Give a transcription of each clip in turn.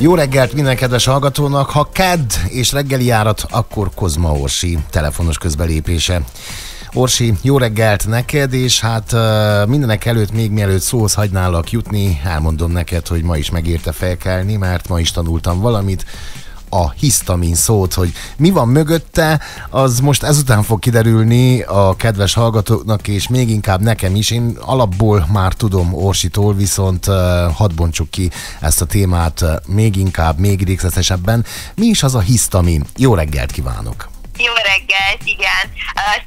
Jó reggelt minden kedves hallgatónak! Ha kedd és reggeli járat, akkor Kozma Orsi telefonos közbelépése. Orsi, jó reggelt neked, és hát mindenek előtt, még mielőtt szóhoz hagynálak jutni, elmondom neked, hogy ma is megérte felkelni, mert ma is tanultam valamit, a hisztamin szót, hogy mi van mögötte, az most ezután fog kiderülni a kedves hallgatóknak, és még inkább nekem is. Én alapból már tudom Orsitól, viszont hadd bontsuk ki ezt a témát még inkább, még részletesebben. Mi is az a hisztamin? Jó reggelt kívánok! Jó reggelt, igen.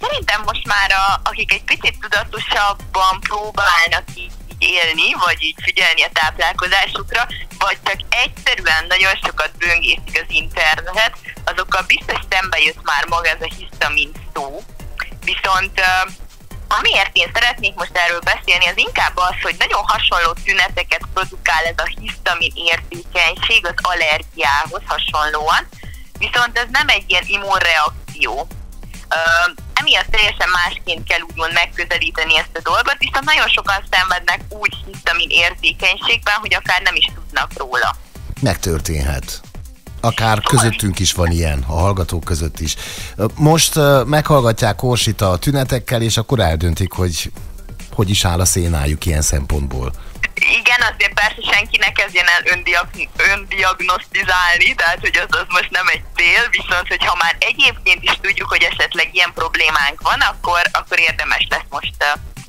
Szerintem most már akik egy picit tudatosabban próbálnak így élni, vagy így figyelni a táplálkozásukra, vagy csak egyszerűen nagyon sokat böngészik az internetet, azokkal biztos szembe jött már maga ez a hisztamin szó. Viszont amiért én szeretnék most erről beszélni, az inkább az, hogy nagyon hasonló tüneteket produkál ez a hisztamin érzékenység az allergiához hasonlóan, viszont ez nem egy ilyen immunreakció. Emiatt teljesen másként kell úgymond megközelíteni ezt a dolgot, viszont nagyon sokan szenvednek úgy hisztamin érzékenységben, hogy akár nem is tudnak róla. Megtörténhet. Akár közöttünk is van ilyen, a hallgatók között is. Most meghallgatják Orsit a tünetekkel, és akkor eldöntik, hogy is áll a szénájuk ilyen szempontból. Igen, azért persze senki ne kezdjen el öndiagnosztizálni, tehát hogy az most nem egy cél, viszont hogyha már egyébként is tudjuk, hogy esetleg ilyen problémánk van, akkor érdemes lesz most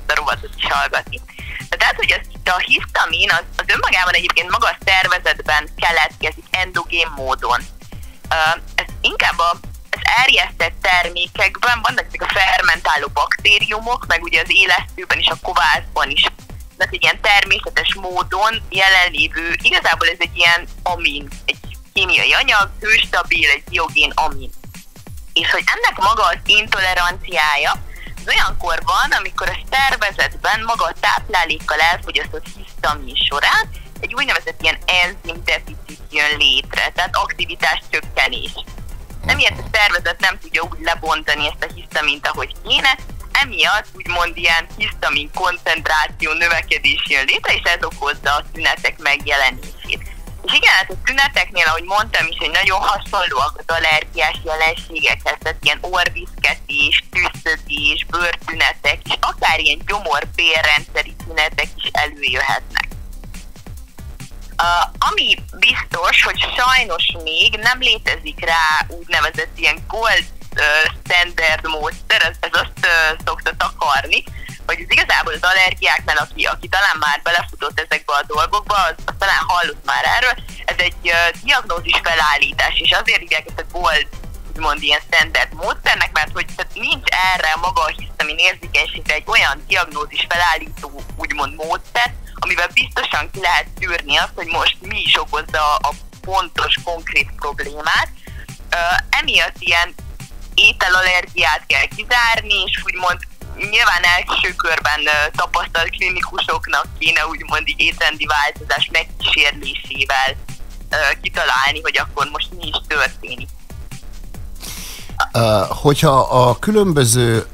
a rovatot is hallgatni. Tehát, hogy a hisztamin az önmagában egyébként maga a szervezetben keletkezik endogén módon. Ez inkább az erjesztett termékekben vannak ezek a fermentáló baktériumok, meg ugye az élesztőben és a kovászban is. Tehát egy ilyen természetes módon jelenlévő, igazából ez egy ilyen amin, egy kémiai anyag, hőstabil, egy biogén amin. És hogy ennek maga az intoleranciája, az olyankor van, amikor a szervezetben maga a táplálékkal elfogyasztott hisztamin során egy úgynevezett ilyen enzimdeficit jön létre, tehát aktivitás csökkenés. Emiatt a szervezet nem tudja úgy lebontani ezt a hisztamint, ahogy kéne, emiatt úgymond ilyen hisztamin koncentráció növekedés jön létre, és ez okozza a tünetek megjelenését. És igen, hát a tüneteknél, ahogy mondtam is, hogy nagyon hasonlóak az allergiás jelenségekhez, tehát ilyen orrviszketés, tüsszögés, bőrtünetek, és akár ilyen gyomor-bélrendszeri tünetek is előjöhetnek. Ami biztos, hogy sajnos még nem létezik rá úgynevezett ilyen gold standard módszer, ez azt szokta takarni, hogy ez igazából az allergiáknál, aki talán már belefutott ezekbe a dolgokba, az talán hallott már erről, ez egy diagnózis felállítás, és azért hívják ezt a gold, úgymond ilyen standard módszernek, mert hogy nincs erre maga a hisztamin érzékenységre egy olyan diagnózis felállító úgymond módszer, amivel biztosan ki lehet tűrni azt, hogy most mi is okozza a pontos, konkrét problémát. Emiatt ilyen ételallergiát kell kizárni, és úgymond nyilván első körben tapasztalt klinikusoknak kéne úgymond étrendi változás megkísérlésével kitalálni, hogy akkor most mi is történik. Hogyha a különböző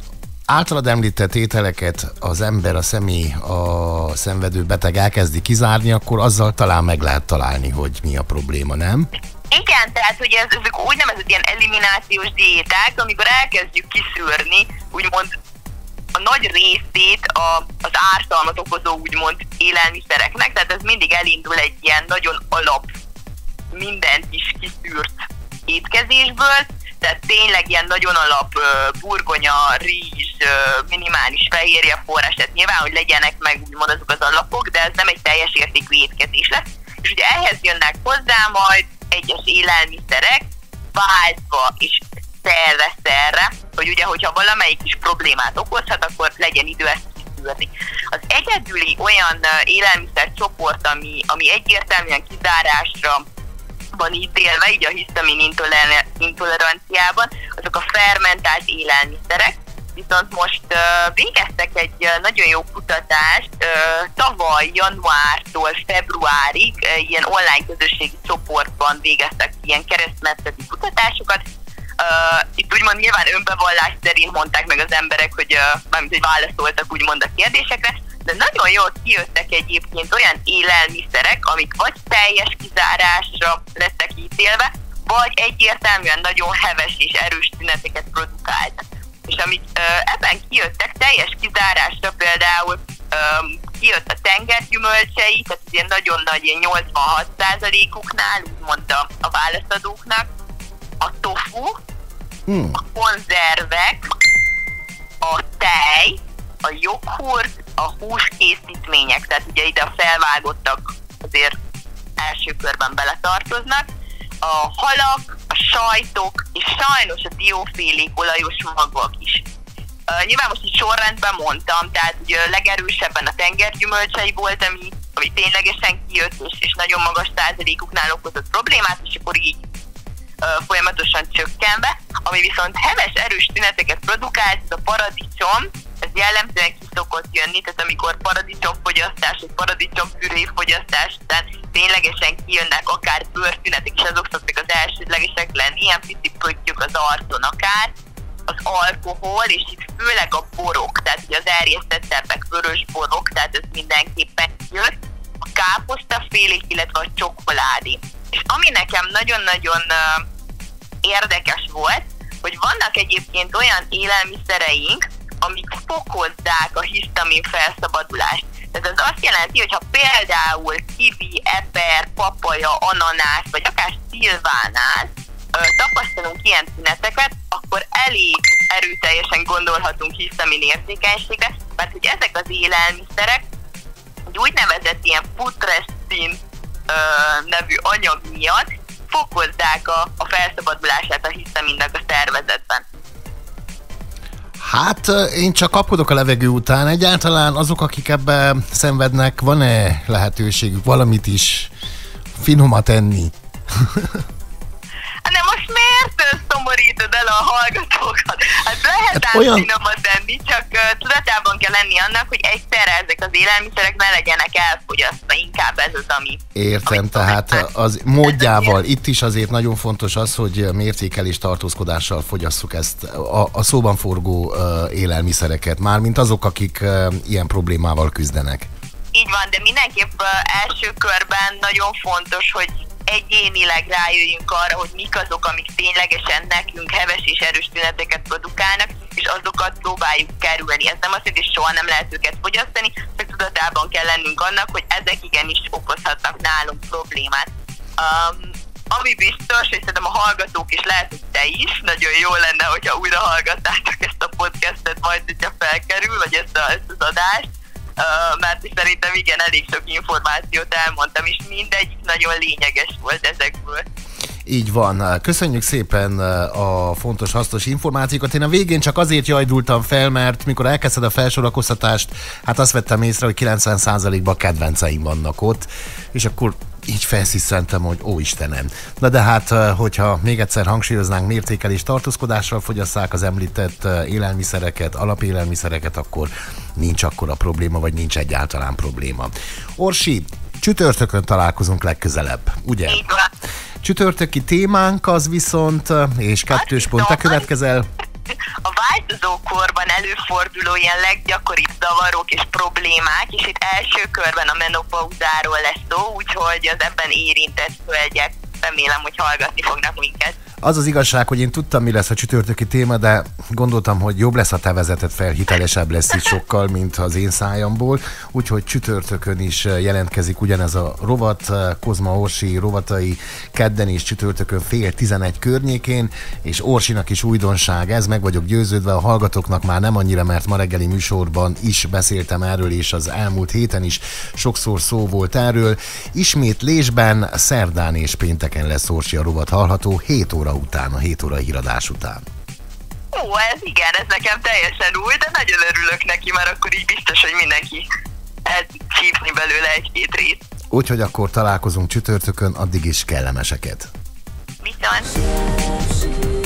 általad említett ételeket az ember, a személy, a szenvedő beteg elkezdi kizárni, akkor azzal talán meg lehet találni, hogy mi a probléma, nem? Igen, tehát hogy ezek úgynevezett ilyen eliminációs diéták, amikor elkezdjük kiszűrni úgymond a nagy részét az ártalmat okozó úgymond élelmiszereknek, tehát ez mindig elindul egy ilyen nagyon alap, mindent is kiszűrt étkezésből, tehát tényleg ilyen nagyon alap burgonya, rizs, minimális fehérje forrás, tehát nyilván, hogy legyenek meg úgymond azok az alapok, de ez nem egy teljes értékű étkezés lesz. És ugye ehhez jönnek hozzá majd egyes élelmiszerek váltva és szerre, hogy ugye, hogyha valamelyik is problémát okozhat, akkor legyen idő ezt kiszűrni. Az egyedüli olyan élelmiszercsoport, ami egyértelműen kizárásra van ítélve, így a hisztamin intoleranciában, azok a fermentált élelmiszerek. Viszont most végeztek egy nagyon jó kutatást, tavaly januártól februárig ilyen online közösségi csoportban végeztek ilyen keresztmetszeti kutatásokat. Itt úgymond nyilván önbevallás szerint mondták meg az emberek, hogy válaszoltak úgymond a kérdésekre, de nagyon jól kijöttek egyébként olyan élelmiszerek, amik vagy teljes kizárásra lettek ítélve, vagy egyértelműen nagyon heves és erős tüneteket produkáltak. És amik ebben kijöttek, teljes kizárásra például kijött a tengergyümölcsei, tehát ilyen nagyon nagy, ilyen 86%-uknál, úgymond a válaszadóknak, a tofu, a konzervek, a tej, a joghurt, a húskészítmények, tehát ugye ide a felvágottak azért első körben beletartoznak, a halak, a sajtok, és sajnos a diófélék, olajos magvak is. Nyilván most így sorrendben mondtam, tehát ugye legerősebben a tengergyümölcsei volt, ami ténylegesen kijött, és nagyon magas százalékuknál okozott problémát, és akkor így folyamatosan csökkenve. Ami viszont heves, erős tüneteket produkált, ez a paradicsom, ez jellemzően ki szokott jönni, tehát amikor paradicsomfogyasztás, vagy paradicsompüré fogyasztás után ténylegesen kijönnek akár bőrtünetek, és azok szoktak az elsődlegesek lenni, ilyen pici pöttyök az arcon akár, az alkohol, és itt főleg a borok, tehát ugye az erjesztettebbek, vörös borok, tehát ez mindenképpen jött, a káposztafélék, illetve a csokoládé. És ami nekem nagyon-nagyon érdekes volt, hogy vannak egyébként olyan élelmiszereink, amik fokozzák a hisztamin felszabadulást. Tehát ez azt jelenti, hogy ha például kiwi, eper, papaja, ananász, vagy akár szilvánál tapasztalunk ilyen tüneteket, akkor elég erőteljesen gondolhatunk hisztamin érzékenységre, mert hogy ezek az élelmiszerek egy úgynevezett ilyen putrescin nevű anyag miatt fokozzák a felszabadulását a hisztaminnak a szervezetben. Hát én csak kapkodok a levegő után. Egyáltalán azok, akik ebben szenvednek, van-e lehetőségük valamit is finomat enni? De most miért szomorítod el a hallgatókat? Hát lehet olyan finomat enni, csak tudatában kell lenni annak, hogy egyszerre ezek az élelmiszerek ne legyenek elfogyasztva, inkább ez az, ami... Értem, tehát az módjával, itt is azért nagyon fontos az, hogy mértékkel és tartózkodással fogyasszuk ezt a szóban forgó élelmiszereket, mármint azok, akik ilyen problémával küzdenek. Így van, de mindenképp első körben nagyon fontos, hogy egyénileg rájöjjünk arra, hogy mik azok, amik ténylegesen nekünk heves és erős tüneteket produkálnak, és azokat próbáljuk kerülni. Ez nem azt jelenti, hogy soha nem lehet őket fogyasztani, csak tudatában kell lennünk annak, hogy ezek igenis okozhatnak nálunk problémát. Ami biztos, és szerintem a hallgatók is lehet, hogy te is, nagyon jó lenne, hogyha újra hallgatnátok ezt a podcastet majd, hogyha felkerül, vagy ezt az adást, mert szerintem igen, elég sok információt elmondtam, és mindegyik nagyon lényeges volt ezekből. Így van. Köszönjük szépen a fontos, hasznos információkat. Én a végén csak azért jajdultam fel, mert mikor elkezdted a felsorakoztatást, hát azt vettem észre, hogy 90%-ban kedvenceim vannak ott, és akkor így felszisszentem, hogy ó Istenem. Na de hát, hogyha még egyszer hangsúlyoznánk, mértékelés tartózkodással fogyasszák az említett élelmiszereket, alapélelmiszereket, akkor nincs akkora probléma, vagy nincs egyáltalán probléma. Orsi, csütörtökön találkozunk legközelebb, ugye? Így van. Csütörtöki témánk az viszont, és kettős pont, te következel. A változókorban előforduló ilyen leggyakoribb zavarok és problémák, és itt első körben a menopauzáról lesz szó, úgyhogy az ebben érintett hölgyek remélem, hogy hallgatni fognak minket. Az az igazság, hogy én tudtam, mi lesz a csütörtöki téma, de gondoltam, hogy jobb lesz, a te vezeted fel, hitelesebb lesz itt sokkal, mint az én szájamból. Úgyhogy csütörtökön is jelentkezik ugyanez a rovat, Kozma Orsi rovatai kedden és csütörtökön 10:30 környékén, és Orsinak is újdonság ez, meg vagyok győződve, a hallgatóknak már nem annyira, mert ma reggeli műsorban is beszéltem erről, és az elmúlt héten is sokszor szó volt erről. Ismétlésben szerdán és pénteken lesz Orsi a rovat hallható, 7 óra után, a 7 óra híradás után. Ó, ez igen, ez nekem teljesen új, de nagyon örülök neki, mert akkor így biztos, hogy mindenki el tud csípni belőle egy-két részt. Úgyhogy akkor találkozunk csütörtökön, addig is kellemeseket. Viszont!